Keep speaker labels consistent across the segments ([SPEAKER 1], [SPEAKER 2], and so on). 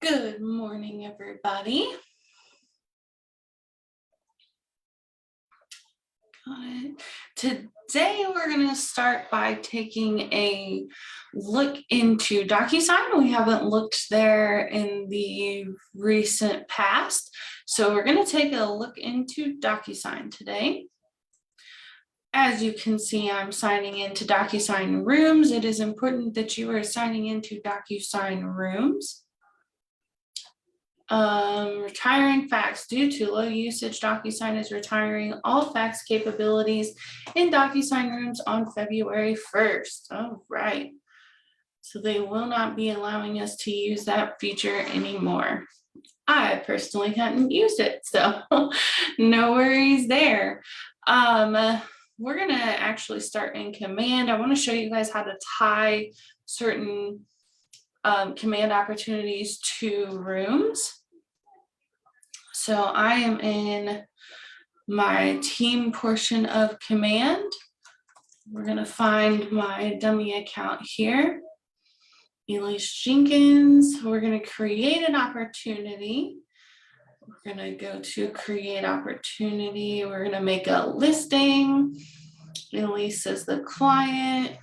[SPEAKER 1] Good morning, everybody. Got it. Today, we're going to start by taking a look into DocuSign. We haven't looked there in the recent past, so we're going to take a look into DocuSign today. As you can see, I'm signing into DocuSign Rooms. It is important that you are signing into DocuSign Rooms. Retiring fax. Due to low usage, DocuSign is retiring all fax capabilities in DocuSign Rooms on February 1st. All right. So they will not be allowing us to use that feature anymore. I personally hadn't used it, so no worries there. We're going to actually start in command. I want to show you guys how to tie certain command opportunities to rooms. So I am in my team portion of command. We're going to find my dummy account here, Elysse Jinkens. We're going to create an opportunity. We're going to go to create opportunity. We're going to make a listing. Elysse is the client.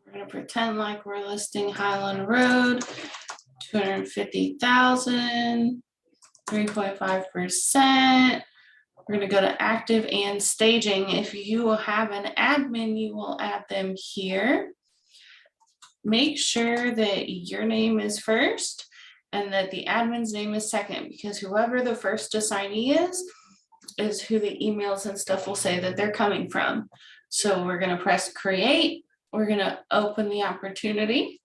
[SPEAKER 1] We're going to pretend like we're listing Highland Road. 250,000, 3.5%. We're going to go to active and staging. If you will have an admin, you will add them here. Make sure that your name is first and that the admin's name is second, because whoever the first assignee is who the emails and stuff will say that they're coming from. So we're going to press create. We're going to open the opportunity.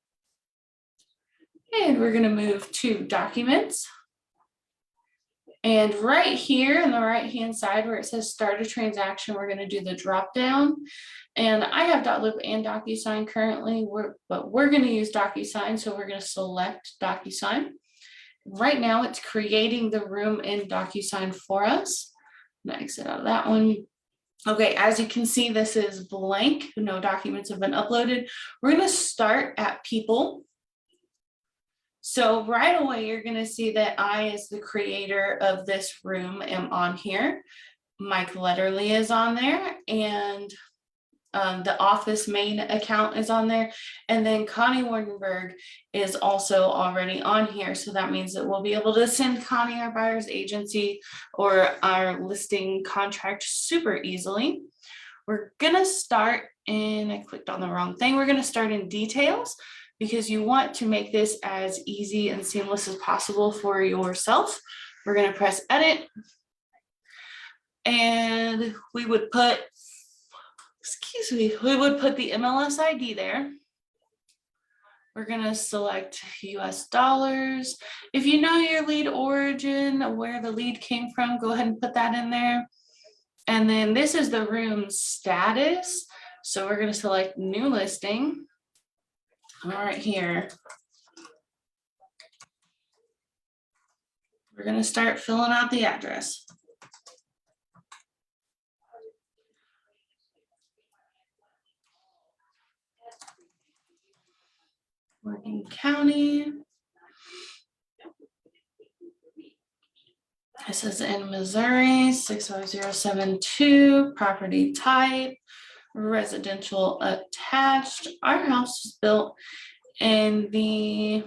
[SPEAKER 1] And we're going to move to documents. And right here on the right-hand side where it says start a transaction, we're going to do the drop down. And I have .loop and DocuSign currently, but we're going to use DocuSign. So we're going to select DocuSign. Right now it's creating the room in DocuSign for us. I'm going to exit out of that one. Okay, as you can see, this is blank. No documents have been uploaded. We're going to start at people. So right away, you're going to see that I, as the creator of this room, am on here. Mike Letterly is on there, and the office main account is on there. And then Connie Wardenberg is also already on here. So that means that we'll be able to send Connie our buyer's agency or our listing contract super easily. We're going to start in, I clicked on the wrong thing. We're going to start in details, because you want to make this as easy and seamless as possible for yourself. We're going to press edit. And we would put, we would put the MLS ID there. We're going to select US dollars. If you know your lead origin, where the lead came from, go ahead and put that in there. And then this is the room status. So we're going to select new listing. All right, here. We're going to start filling out the address. Morgan County. This is in Missouri, 65072, property type, residential attached. Our house was built in the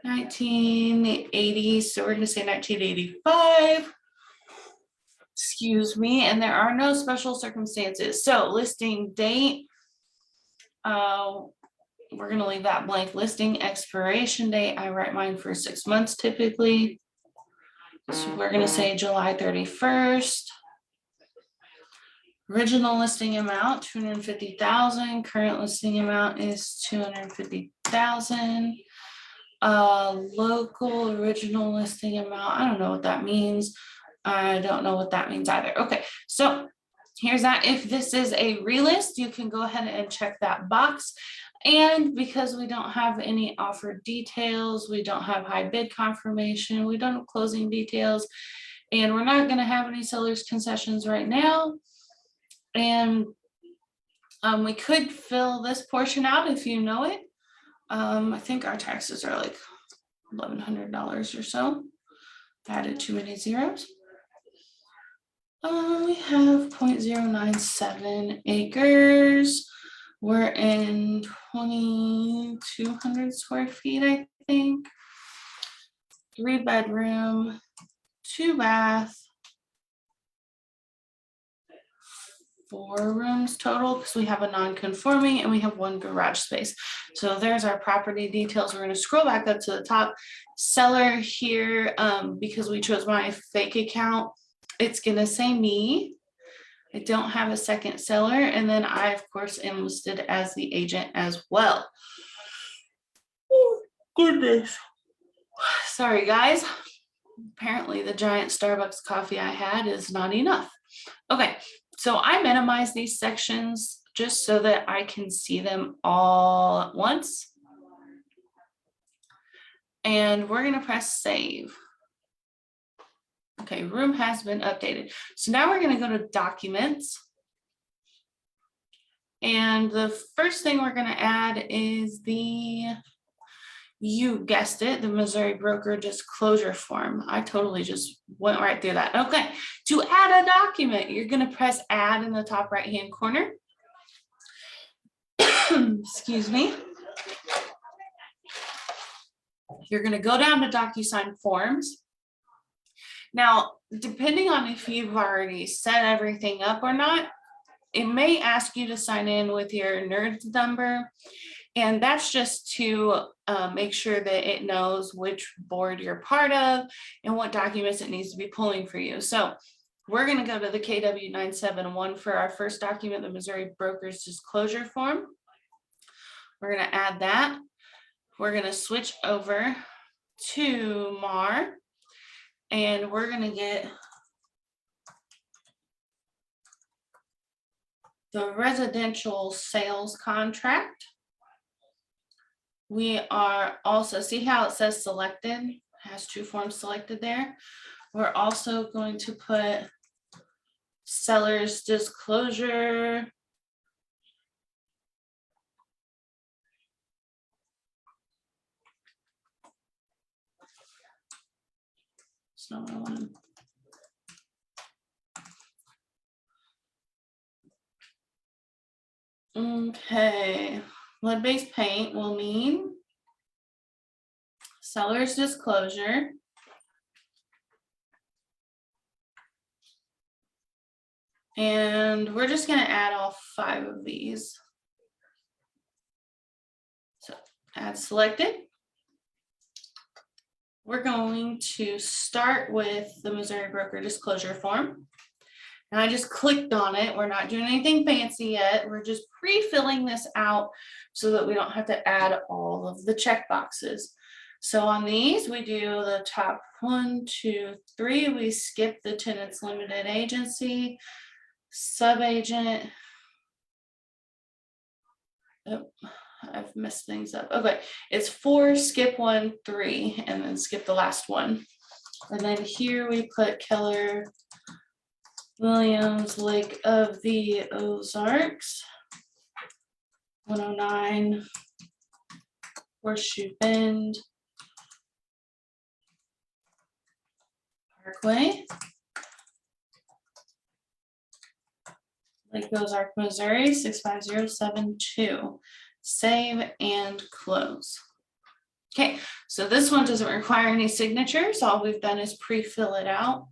[SPEAKER 1] 1980s, so we're going to say 1985. Excuse me, and there are no special circumstances. So listing date, we're going to leave that blank. Listing expiration date, I write mine for 6 months typically. So we're going to say July 31st. Original listing amount, 250,000. Current listing amount is 250,000. Local original listing amount, I don't know what that means. I don't know what that means either. Okay, so here's that. If this is a relist, you can go ahead and check that box. And because we don't have any offer details, we don't have high bid confirmation, we don't have closing details, and we're not going to have any seller's concessions right now. And We could fill this portion out if you know it. I think our taxes are like $1,100 or so. Added too many zeros. We have 0.097 acres. We're in 2,200 square feet, I think. 3-bedroom, 2-bath, 4 rooms total because we have a non-conforming and we have 1 garage space. So there's our property details. We're going to scroll back up to the top. Seller here, because we chose my fake account, it's going to say me. I don't have a second seller. And then I, of course, am listed as the agent as well. Oh, goodness. Sorry, guys. Apparently the giant Starbucks coffee I had is not enough. Okay, so I minimize these sections just so that I can see them all at once. And we're going to press save. Okay, room has been updated. So now we're going to go to documents. And the first thing we're going to add is you guessed it, the Missouri broker disclosure form. I totally just went right through that. Okay, to add a document, you're going to press add in the top right hand corner. Excuse me. You're going to go down to DocuSign Forms. Now, depending on if you've already set everything up or not, it may ask you to sign in with your NERD number. And that's just to make sure that it knows which board you're part of and what documents it needs to be pulling for you. So we're going to go to the KW971 for our first document, the Missouri Brokers Disclosure Form. We're going to add that. We're going to switch over to MAR, and we're going to get the residential sales contract. We are also, see how it says selected, has 2 forms selected there. We're also going to put seller's disclosure. It's not what I wanted. Okay, lead-based paint will mean seller's disclosure. And we're just going to add all 5 of these. So add selected. We're going to start with the Missouri Broker Disclosure Form. And I just clicked on it. We're not doing anything fancy yet. We're just pre-filling this out so that we don't have to add all of the check boxes. So on these, we do the top 1, 2, 3. We skip the tenants limited agency, sub-agent. Oh, I've messed things up. Okay, it's 4, skip 1, 3, and then skip the last one. And then here we put Keller, Williams, Lake of the Ozarks, 109, Horseshoe Bend, Parkway, Lake Ozark, Missouri, 65072. Save and close. Okay, so this one doesn't require any signatures. All we've done is pre-fill it out.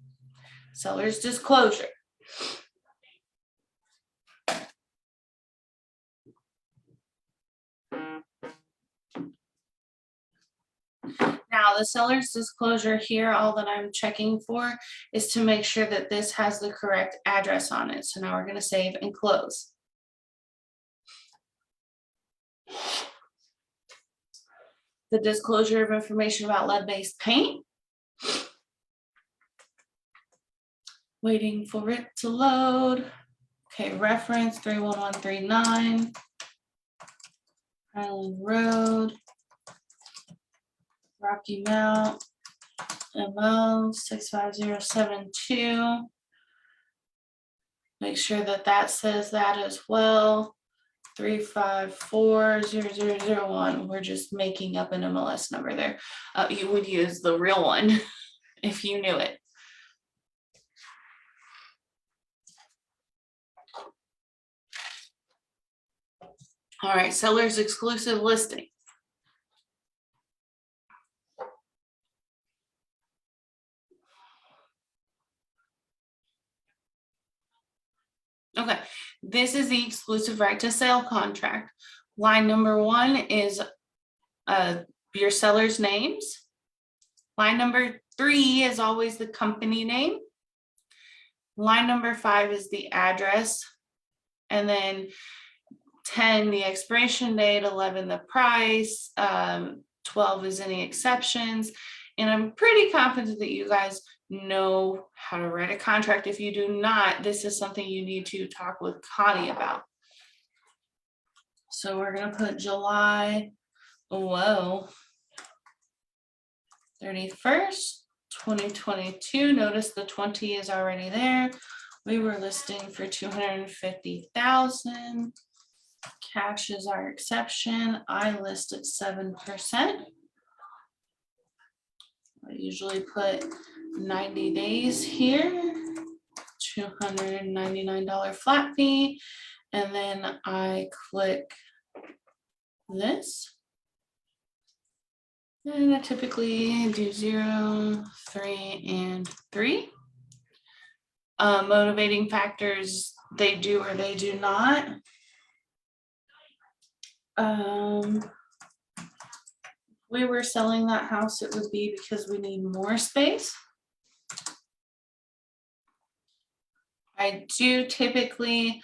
[SPEAKER 1] Seller's disclosure. Now the seller's disclosure here, all that I'm checking for is to make sure that this has the correct address on it. So now we're going to save and close. The disclosure of information about lead-based paint. Waiting for it to load. Okay, reference 31139. Highland Road. Rocky Mount. MO 65072. Make sure that that says that as well. 3540001. We're just making up an MLS number there. You would use the real one if you knew it. All right, seller's exclusive listing. Okay, this is the exclusive right to sale contract. Line number 1 is your seller's names. Line number 3 is always the company name. Line number 5 is the address. And then 10, the expiration date, 11, the price, 12 is any exceptions. And I'm pretty confident that you guys know how to write a contract. If you do not, this is something you need to talk with Connie about. So we're going to put July 31st, 2022. Notice the 20 is already there. We were listing for 250,000. Cash is our exception. I list at 7%. I usually put 90 days here, $299 flat fee, and then I click this. And I typically do 0, 3, and 3. Motivating factors, they do or they do not. We were selling that house, it would be because we need more space. I do typically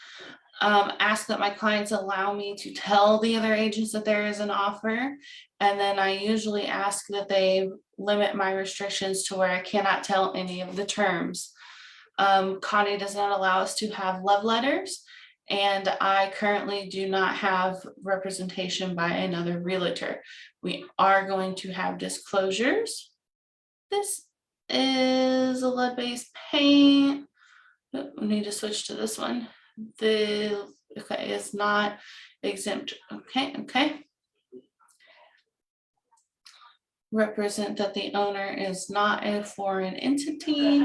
[SPEAKER 1] ask that my clients allow me to tell the other agents that there is an offer. And then I usually ask that they limit my restrictions to where I cannot tell any of the terms. Connie does not allow us to have love letters. And I currently do not have representation by another realtor. We are going to have disclosures. This is a lead-based paint. We need to switch to this one. Okay, it's not exempt. Okay. Represent that the owner is not a foreign entity.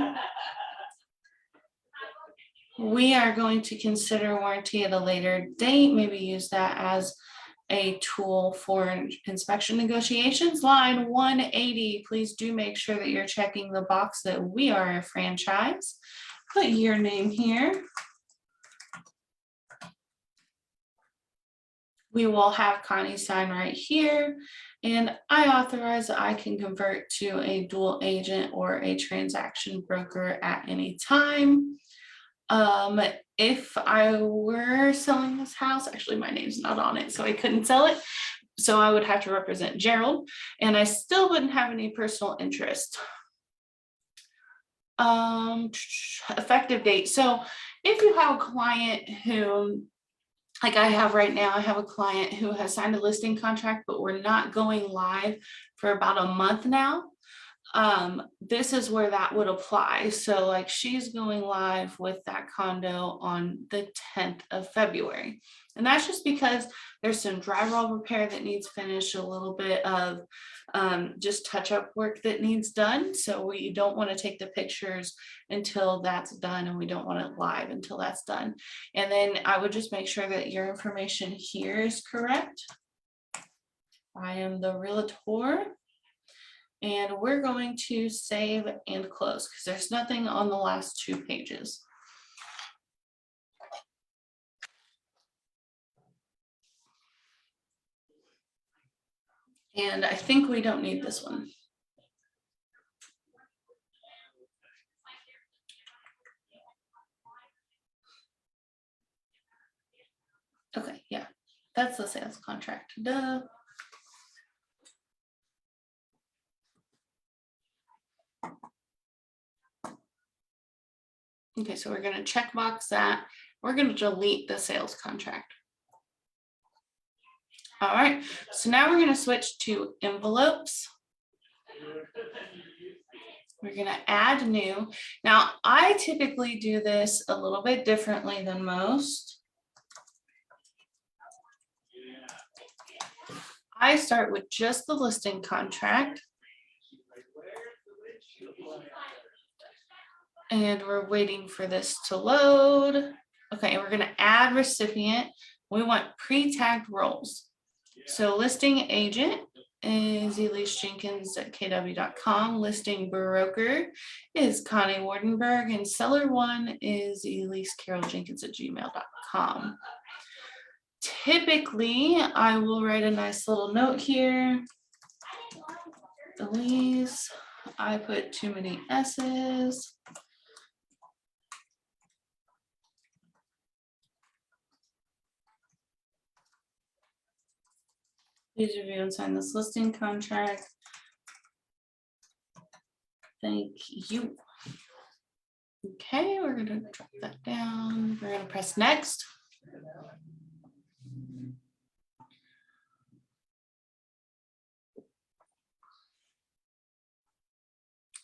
[SPEAKER 1] We are going to consider warranty at a later date, maybe use that as a tool for inspection negotiations. Line 180, please do make sure that you're checking the box that we are a franchise. Put your name here. We will have Connie sign right here, and I authorize that I can convert to a dual agent or a transaction broker at any time. If I were selling this house, actually my name's not on it, so I couldn't sell it. So I would have to represent Gerald, and I still wouldn't have any personal interest. Effective date. So if you have a client who, like I have right now, I have a client who has signed a listing contract, but we're not going live for about a month now. This is where that would apply. So like she's going live with that condo on the 10th of February. And that's just because there's some drywall repair that needs finished, a little bit of just touch-up work that needs done. So we don't want to take the pictures until that's done, and we don't want it live until that's done. And then I would just make sure that your information here is correct. I am the realtor. And we're going to save and close because there's nothing on the last 2 pages. And I think we don't need this one. Okay, yeah, that's the sales contract. Duh. Okay, so we're going to check box that. We're going to delete the sales contract. All right, so now we're going to switch to envelopes. We're going to add new. Now, I typically do this a little bit differently than most. I start with just the listing contract. And we're waiting for this to load. Okay, we're gonna add recipient. We want pre-tagged roles. So listing agent is Elysse Jinkens at kw.com. Listing broker is Connie Wardenberg, and seller one is Elysse Carol Jinkens at gmail.com. Typically, I will write a nice little note here. Elysse, I put too many S's. Please review and sign this listing contract. Thank you. Okay, we're gonna drop that down. We're gonna press next.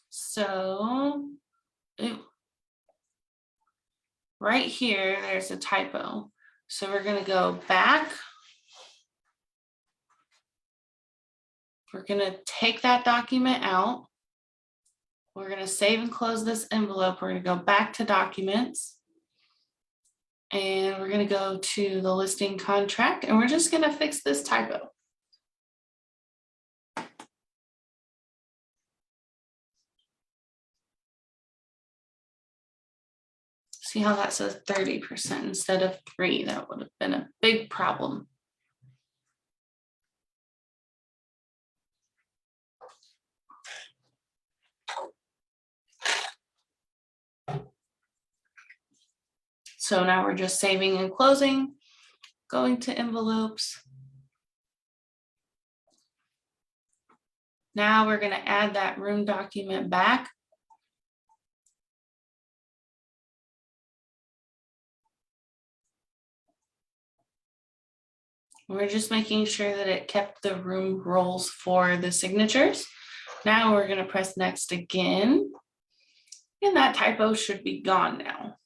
[SPEAKER 1] So right here, there's a typo. So we're gonna go back. We're gonna take that document out. We're gonna save and close this envelope. We're gonna go back to documents. And we're gonna go to the listing contract, and we're just gonna fix this typo. See how that says 30% instead of 3? That would have been a big problem. So now we're just saving and closing, going to envelopes. Now we're going to add that room document back. We're just making sure that it kept the room roles for the signatures. Now we're going to press next again. And that typo should be gone now.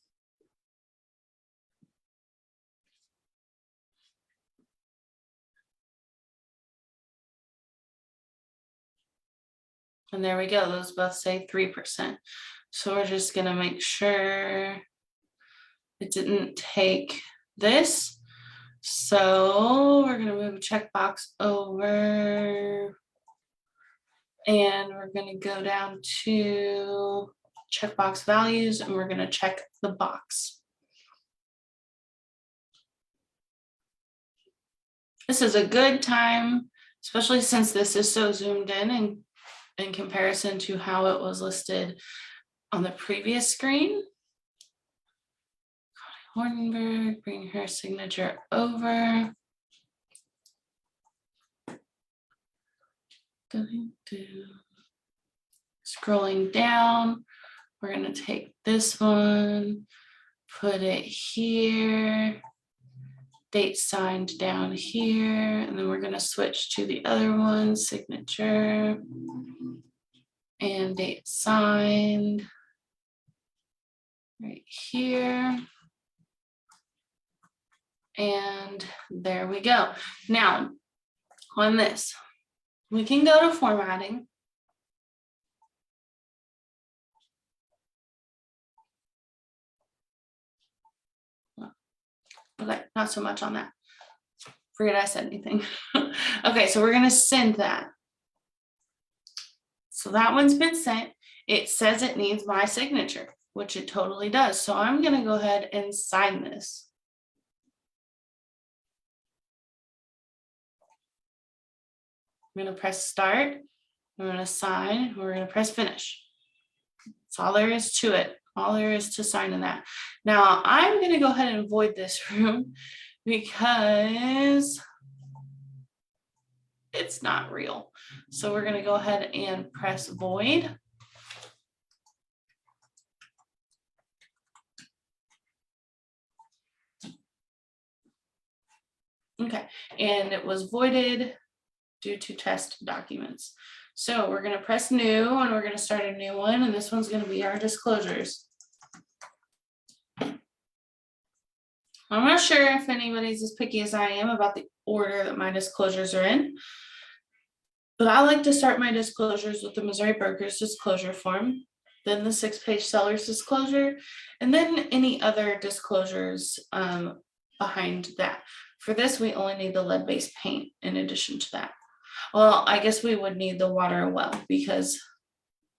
[SPEAKER 1] And there we go. Those both say 3%. So we're just going to make sure it didn't take this. So we're going to move a checkbox over. And we're going to go down to checkbox values, and we're going to check the box. This is a good time, especially since this is so zoomed in comparison to how it was listed on the previous screen. Connie Wardenberg, bring her signature over. Scrolling down, we're going to take this one, put it here, date signed down here, and then we're going to switch to the other one, signature and date signed right here. And there we go. Now, on this, we can go to formatting. Okay, not so much on that. Forget I said anything. Okay, so we're gonna send that. So that one's been sent. It says it needs my signature, which it totally does. So I'm gonna go ahead and sign this. I'm gonna press start. We're gonna sign. We're gonna press finish. That's all there is to it. All there is to signing that. Now I'm going to go ahead and void this room because it's not real. So we're going to go ahead and press void. Okay, and it was voided due to test documents. So we're going to press new, and we're going to start a new one, and this one's going to be our disclosures. I'm not sure if anybody's as picky as I am about the order that my disclosures are in. But I like to start my disclosures with the Missouri Broker's disclosure form, then the 6-page seller's disclosure, and then any other disclosures behind that. For this, we only need the lead-based paint in addition to that. Well, I guess we would need the water well because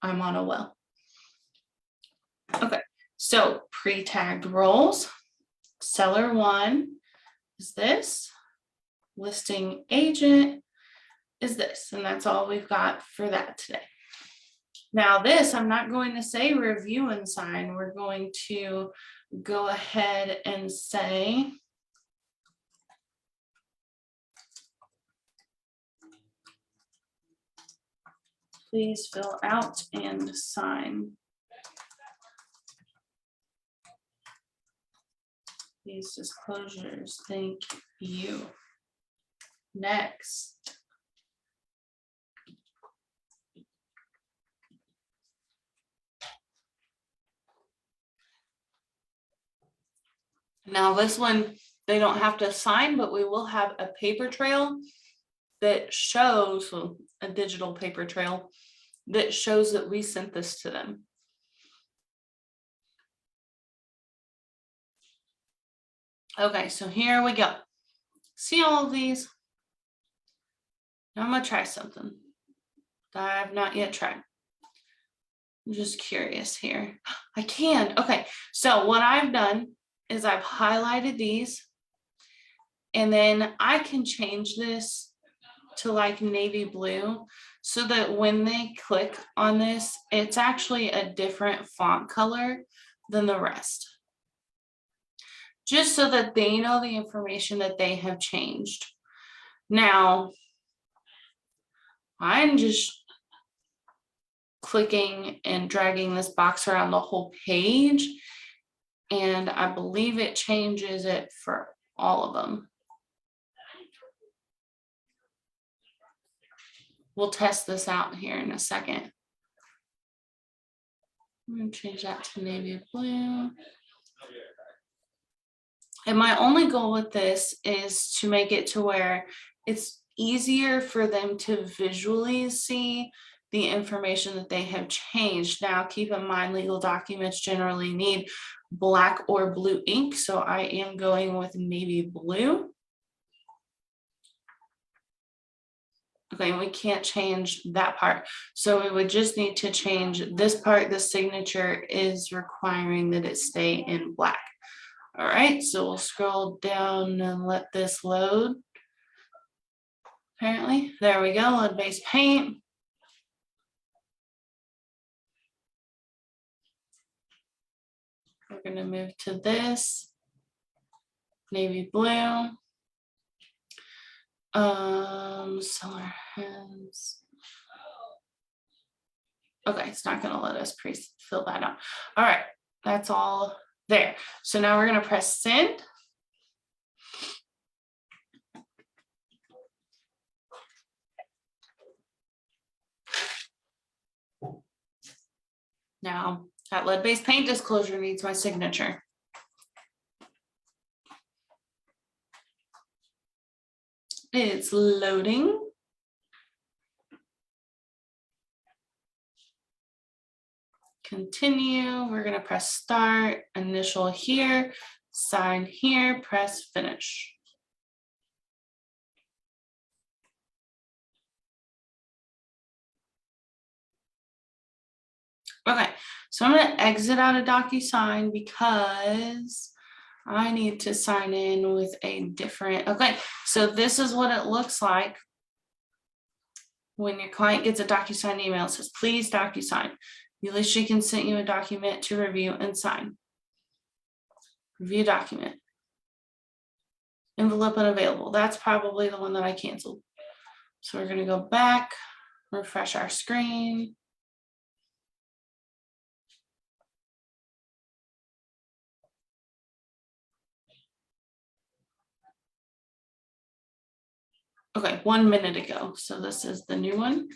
[SPEAKER 1] I'm on a well. Okay, so pre-tagged roles. Seller 1 is this. Listing agent is this, and that's all we've got for that today. Now this, I'm not going to say review and sign. We're going to go ahead and say please fill out and sign these disclosures. Thank you. Next. Now this one, they don't have to sign, but we will have a paper trail that shows, well, a digital paper trail that shows that we sent this to them. Okay, so here we go. See all of these? Now I'm gonna try something that I have not yet tried. I'm just curious here. I can. Okay, so what I've done is I've highlighted these, and then I can change this to like navy blue so that when they click on this, it's actually a different font color than the rest. Just so that they know the information that they have changed. Now, I'm just clicking and dragging this box around the whole page, and I believe it changes it for all of them. We'll test this out here in a second. I'm going to change that to navy blue. And my only goal with this is to make it to where it's easier for them to visually see the information that they have changed. Now, keep in mind, legal documents generally need black or blue ink, so I am going with navy blue. Okay, we can't change that part. So we would just need to change this part. The signature is requiring that it stay in black. All right, so we'll scroll down and let this load. Apparently, there we go, lead-based paint. We're gonna move to this, navy blue. Seller has. Okay, it's not gonna let us pre-fill that out. All right, that's all there. So now we're gonna press send. Now that lead-based paint disclosure needs my signature. It's loading. Continue. We're going to press start, initial here, sign here, press finish. Okay, so I'm going to exit out of DocuSign because I need to sign in with a different. Okay, so this is what it looks like when your client gets a DocuSign email. It says, please DocuSign. Elysse Jinkens sent you a document to review and sign. Review document. Envelope unavailable. That's probably the one that I canceled. So we're going to go back, refresh our screen. Okay, 1 minute ago. So this is the new one.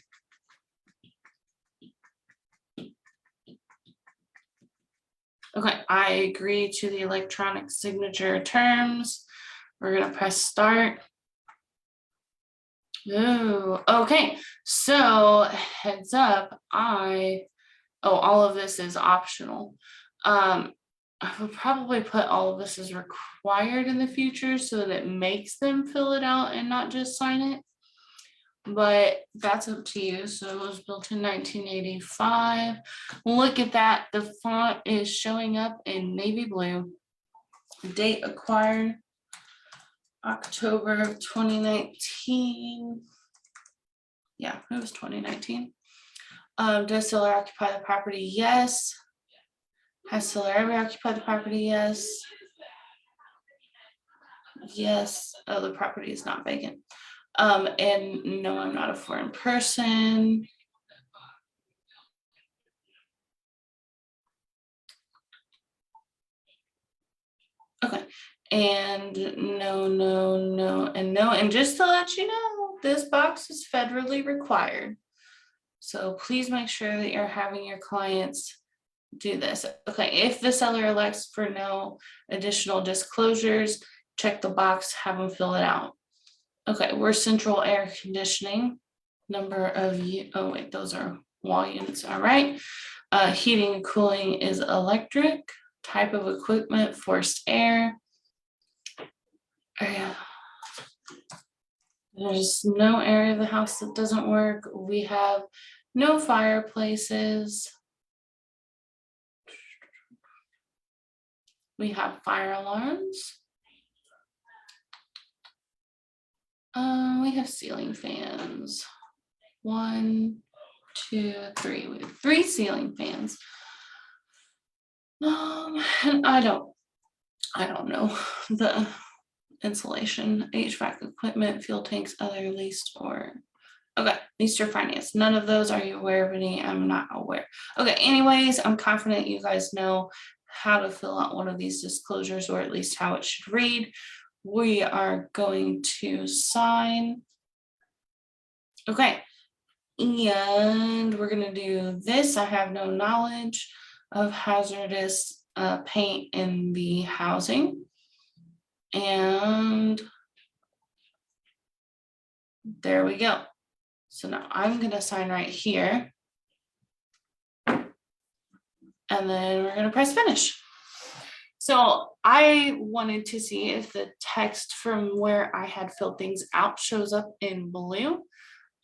[SPEAKER 1] Okay, I agree to the electronic signature terms. We're gonna press start. Ooh, okay, so heads up, all of this is optional. I would probably put all of this as required in the future so that it makes them fill it out and not just sign it. But that's up to you. So it was built in 1985. Look at that. The font is showing up in navy blue. Date acquired October of 2019. Yeah, it was 2019. Does seller occupy the property? Yes. Has seller ever occupied the property? Yes. Yes. Oh, the property is not vacant. And no, I'm not a foreign person. Okay. And no, and just to let you know, this box is federally required. So please make sure that you're having your clients do this. Okay, if the seller elects for no additional disclosures, check the box, have them fill it out. Okay, we're central air conditioning. Number of oh wait, those are wall units. All right. Heating and cooling is electric. Type of equipment, forced air. There's no area of the house that doesn't work. We have no fireplaces. We have fire alarms. We have ceiling fans. 1, 2, 3. We have 3 ceiling fans. And I don't know the insulation, HVAC equipment, fuel tanks, other leased or okay, leased or finance. None of those. Are you aware of any? I'm not aware. Okay, anyways, I'm confident you guys know how to fill out one of these disclosures, or at least how it should read. We are going to sign. Okay, and we're gonna do this. I have no knowledge of hazardous paint in the housing. And there we go. So now I'm gonna sign right here. And then we're gonna press finish. So I wanted to see if the text from where I had filled things out shows up in blue.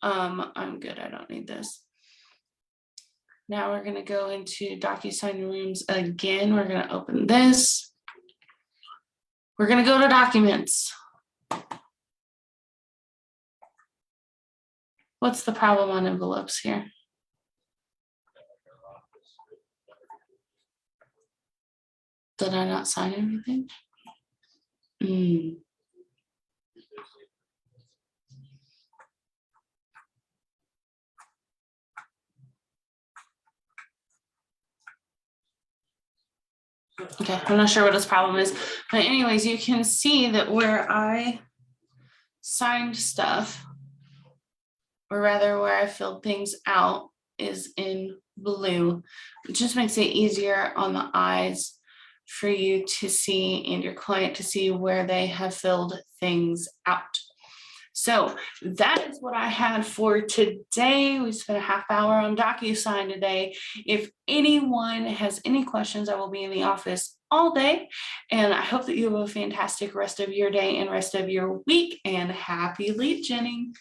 [SPEAKER 1] I'm good, I don't need this. Now we're gonna go into DocuSign Rooms again. We're gonna open this. We're gonna go to documents. What's the problem on envelopes here? Did I not sign anything? Okay, I'm not sure what his problem is, but anyways, you can see that where I signed stuff, or rather where I filled things out, is in blue. It just makes it easier on the eyes for you to see and your client to see where they have filled things out. So that is what I had for today. We spent a half hour on DocuSign today. If anyone has any questions, I will be in the office all day. And I hope that you have a fantastic rest of your day and rest of your week, and happy lead genning.